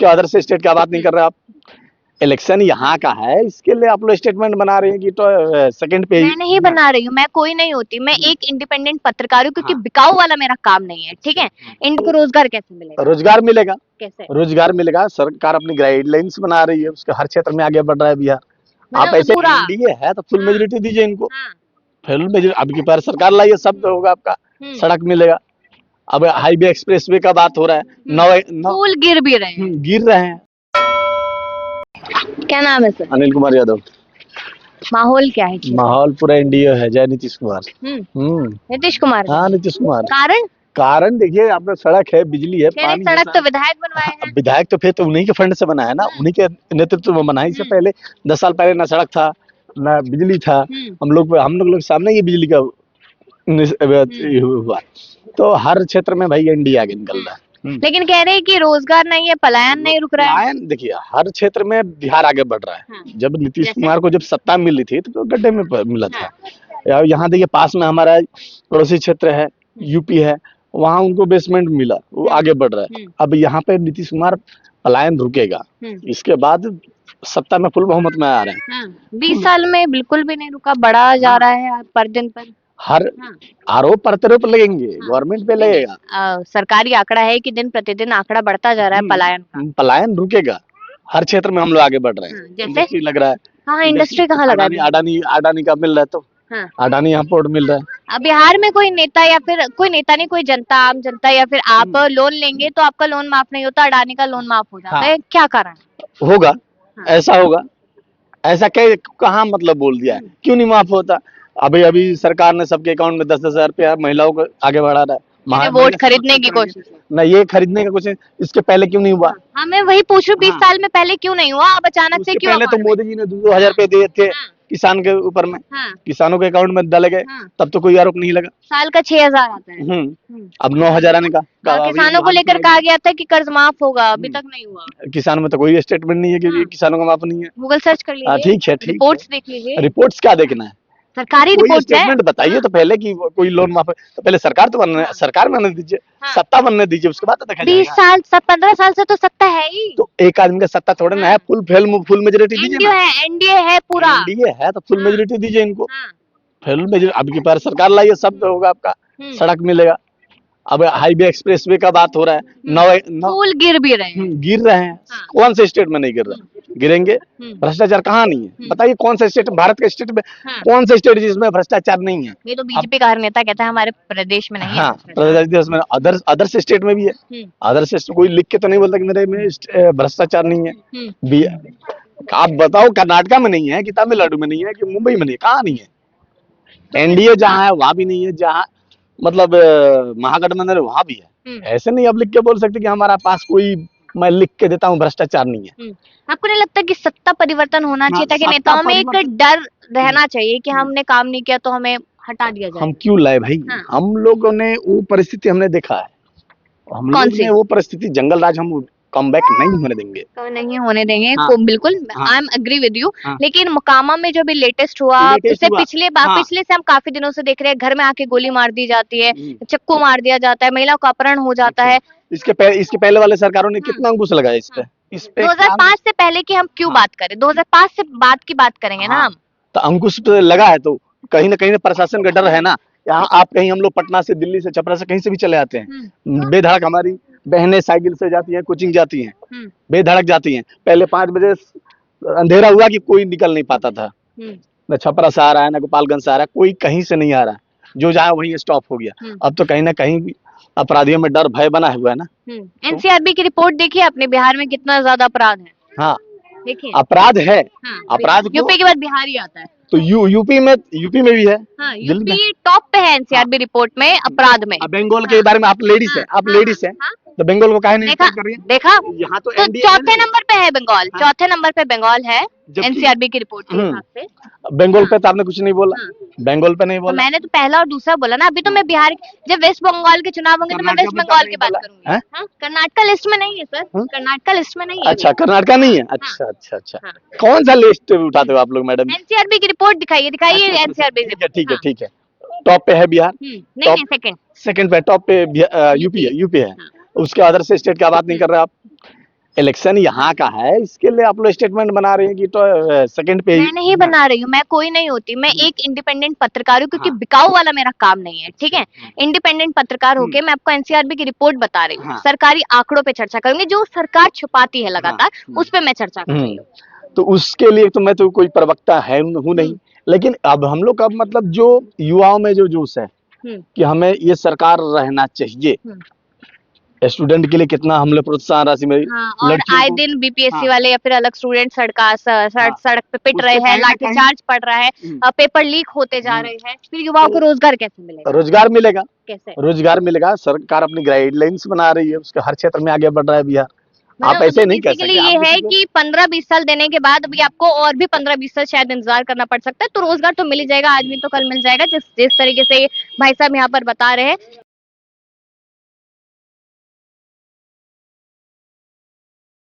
उसके अदर से स्टेट का बात नहीं कर रहे आप। इलेक्शन यहाँ का है, इसके लिए आप लोग स्टेटमेंट बना रहे हैं कि तो सेकंड पे मैं नहीं बना रही हूँ, मैं कोई नहीं होती, मैं एक इंडिपेंडेंट पत्रकार हूँ, क्योंकि बिकाऊ वाला मेरा काम नहीं है, ठीक है। इंडिया को रोजगार कैसे मिलेगा? रोजगार मिलेगा, कैसे? रोजगार मिलेगा। सरकार अपनी गाइडलाइंस बना रही है, उसके हर क्षेत्र में आगे बढ़ रहा है बिहार। आप मतलब ऐसे पूरा एनडीए है तो फुल मेजोरिटी दीजिए इनको, हाँ, फुल मेजोरिटी। अब की बार सरकार लाइए, सब होगा आपका, सड़क मिलेगा। अब हाईवे एक्सप्रेसवे का बात हो रहा है, फूल गिर भी रहे हैं। गिर रहे हैं। क्या नाम है सर? अनिल कुमार यादव। माहौल क्या है क्षेत्र में? माहौल पूरा एनडीए है, जय नीतीश कुमार। नीतीश कुमार हाँ नीतीश कुमार। कारण? कारण देखिए, आपका सड़क है, बिजली है, पानी है। सड़क तो विधायक बनवाए हैं। विधायक तो फिर तो उन्हीं के फंड से बना है ना, उन्हीं के नेतृत्व में बना है। इससे पहले 10 साल पहले ना सड़क था ना बिजली था। हम लोग सामने ये बिजली का हुआ। तो हर क्षेत्र में भाई एनडीए आगे निकल रहा है। लेकिन कह रहे हैं कि रोजगार नहीं है, पलायन नहीं रुक रहा है। पलायन देखिए, हर क्षेत्र में बिहार आगे बढ़ रहा है। जब नीतीश कुमार को जब सत्ता मिली थी तो गड्ढे में मिला था। यहाँ देखिए, पास में हमारा पड़ोसी क्षेत्र है, यूपी है, वहां उनको बेसमेंट मिला, वो आगे बढ़ रहा है। अब यहाँ पे नीतीश कुमार, पलायन रुकेगा, इसके बाद सत्ता में फुल बहुमत में आ रहे हैं। 20 साल में बिल्कुल भी नहीं रुका, बढ़ा जा रहा है पर दिन पर। हर आरोप प्रत्यारोप लगेंगे, गवर्नमेंट पे लगेगा। सरकारी आंकड़ा है कि दिन प्रतिदिन आंकड़ा बढ़ता जा रहा है पलायन का। पलायन रुकेगा, हर क्षेत्र में हम लोग आगे बढ़ रहे हैं। जैसे लग रहा है, हाँ, इंडस्ट्री कहाँ लगा है? अडानी का मिल रहा है, तो अडानी यहाँ पोर्ट मिल रहा है। अब बिहार में कोई नेता या फिर कोई नेता नहीं, कोई जनता, आम जनता या फिर आप लोन लेंगे तो आपका लोन माफ नहीं होता, अडानी का लोन माफ हो जाता है। क्या कारण होगा? ऐसा होगा? ऐसा कहाँ मतलब बोल दिया है, क्यों नहीं माफ होता? अभी सरकार ने सबके अकाउंट में 10-10 हजार रुपया महिलाओं को आगे बढ़ा रहा है। वोट खरीदने की कोशिश न, ये खरीदने का कुछ इसके पहले क्यों नहीं हुआ? हाँ, मैं वही पूछ रही हूँ, 20 साल में पहले क्यों नहीं हुआ, अब अचानक से क्यों? पहले तो मोदी जी ने 2,000 रुपए दिए थे किसान के ऊपर में, किसानों के अकाउंट में डाले गए, तब तो कोई आरोप नहीं लगा। साल का 6,000 आता है। अब 9,000 आने का। किसानों को लेकर कहा गया था कि कर्ज माफ होगा, अभी तक नहीं हुआ। किसानों में तो कोई स्टेटमेंट नहीं है कि किसानों का माफ नहीं है। गूगल सर्च कर लीजिए, ठीक है, ठीक। रिपोर्ट्स देख लीजिए। रिपोर्ट्स क्या देखना है? सरकारी रिपोर्ट स्टेटमेंट बताइए तो पहले कि कोई लोन माफ है, तो पहले सरकार तो बनने, सरकार बनने दीजिए, सत्ता बनने दीजिए, उसके बाद तो देखा जाएगा। 20 साल 15 साल से तो सत्ता है ही। तो एक आदमी का सत्ता थोड़ा ना है, फुल मेजोरिटी दीजिए। एनडीए है पूरा, एनडीए है तो फुल मेजोरिटी दीजिए इनको, फुल मेजोरिटी। अब की बार सरकार लाइए, सब होगा आपका, सड़क मिलेगा। अब हाईवे एक्सप्रेसवे का बात हो रहा है, फूल गिर भी रहे हैं। गिर रहे हैं। कौन से स्टेट में नहीं गिर रहा? गिरेंगे। भ्रष्टाचार कहाँ नहीं है? बताइए कौन सा स्टेट, भारत के स्टेट में कौन सा स्टेट जिसमें भ्रष्टाचार नहीं है? ये तो बीजेपी का नेता कहता है हमारे प्रदेश में नहीं है। प्रदेश में, अदर्स स्टेट में भी है। अदर्स स्टेट कोई लिख के तो नहीं बोलता कि मेरे में भ्रष्टाचार नहीं है। आप बताओ, कर्नाटका में नहीं है कि तमिलनाडु में नहीं है कि मुंबई में नहीं है? कहाँ नहीं है? एनडीए जहाँ है वहां भी नहीं है, जहाँ मतलब महागठबंधन है वहां भी है। ऐसे नहीं आप लिख के बोल सकते कि हमारा पास कोई, मैं लिख के देता हूँ भ्रष्टाचार नहीं है। आपको नहीं लगता कि सत्ता परिवर्तन होना चाहिए ताकि नेताओं में एक डर रहना चाहिए कि हमने काम नहीं किया तो हमें हटा दिया जाए? हम क्यों लाए भाई? हम लोगों ने वो परिस्थिति हमने देखा है, हम लोगों ने वो परिस्थिति, जंगल राज हम कम बैक नहीं होने देंगे, नहीं होने देंगे। बिल्कुल, I am agree with you. लेकिन मोकामा में जो भी लेटेस्ट हुआ, उससे पिछले से हम काफी दिनों से देख रहे हैं, घर में आके गोली मार दी जाती है, चक्कू मार दिया जाता है, महिलाओं का अपहरण हो जाता है। इसके पहले वाले सरकारों ने कितना अंकुश लगाया इस पे? 2005 से पहले की हम क्यों बात करें? 2005 से बाद की बात करेंगे ना हम। तो अंकुश पे लगा है तो कहीं ना कहीं प्रशासन का डर है ना। यहाँ आप कहीं, हम लोग पटना से, दिल्ली से, छपरा से, कहीं से भी चले आते हैं, बेधड़क हमारी बहनें साइकिल से जाती हैं, कोचिंग जाती हैं, बेधड़क जाती हैं। पहले 5 बजे अंधेरा हुआ कि कोई निकल नहीं पाता था, न छपरा से आ रहा है, न गोपालगंज से आ रहा है, कोई कहीं से नहीं आ रहा है, जो जहाँ वहीं स्टॉप हो गया। अब तो कहीं ना कहीं अपराधियों में डर भय बना हुआ है ना। एनसीआरबी की रिपोर्ट देखिए आपने, बिहार में कितना ज्यादा अपराध है। हाँ, देखिए अपराध है। अपराध यूपी के बाद बिहार ही आता है, तो यूपी में भी है। यूपी टॉप पे है एनसीआरबी रिपोर्ट में अपराध में। बंगाल के बारे में, आप लेडीज है, तो बंगाल को काहे नहीं कर रही है? देखा, यहाँ तो चौथे नंबर पे है बंगाल, चौथे नंबर पे बंगाल है एनसीआरबी की रिपोर्ट के हिसाब से। बंगाल पे तो आपने कुछ नहीं बोला, बंगाल पे नहीं बोला। मैंने तो पहला और दूसरा बोला ना। अभी तो मैं बिहार, जब वेस्ट बंगाल के चुनाव होंगे तो मैं वेस्ट बंगाल की बात करूंगी। कर्नाटका लिस्ट में नहीं है सर, कर्नाटका लिस्ट में नहीं है। अच्छा, कर्नाटका नहीं है। अच्छा। कौन सा लिस्ट उठाते हो आप लोग मैडम? एनसीआरबी की रिपोर्ट दिखाइए एनसीआरबी। ठीक है। टॉप पे है बिहार, नहीं, सेकंड पे टॉप पे यूपी है। उसके अदर से स्टेट का बात नहीं कर रहे आप। इलेक्शन यहाँ का है, इसके लिए आप लोग स्टेटमेंट बना रहे हैं कि तो सेकंड पे मैं नहीं बना रही हूँ, मैं कोई नहीं होती, मैं एक इंडिपेंडेंट पत्रकार हूँ, क्योंकि हाँ। बिकाऊ वाला मेरा काम नहीं है, ठीक है। इंडिपेंडेंट पत्रकार होके मैं आपको एनसीआरबी की रिपोर्ट बता रही हूँ, हाँ। सरकारी आंकड़ों पे चर्चा करूंगी, जो सरकार छुपाती है लगातार उस पे मैं चर्चा कर रही हूँ। तो उसके लिए तो मैं तो कोई प्रवक्ता है हूँ नहीं, लेकिन अब हम लोग का मतलब जो युवाओं में जो जोश है कि हमें ये सरकार रहना चाहिए, स्टूडेंट के लिए कितना हम लोग प्रोत्साहन राशि में हाँ, और आए दिन बीपीएससी वाले या फिर अलग स्टूडेंट सड़क पे पिट रहे हैं, लाठीचार्ज पड़ रहा है, पेपर लीक होते जा रहे हैं, फिर युवाओं को रोजगार कैसे मिलेगा? रोजगार मिलेगा, कैसे रोजगार मिलेगा? सरकार अपनी गाइडलाइंस बना रही है, उसके हर क्षेत्र में आगे बढ़ रहा है बिहार। आप ऐसे नहीं कर सकते। ये है कि 15-20 साल देने के बाद अभी आपको और भी 15-20 साल शायद इंतजार करना पड़ सकता है, तो रोजगार तो मिल ही जाएगा, आज भी तो कल मिल जाएगा, जिस जिस तरीके से भाई साहब यहाँ पर बता रहे हैं।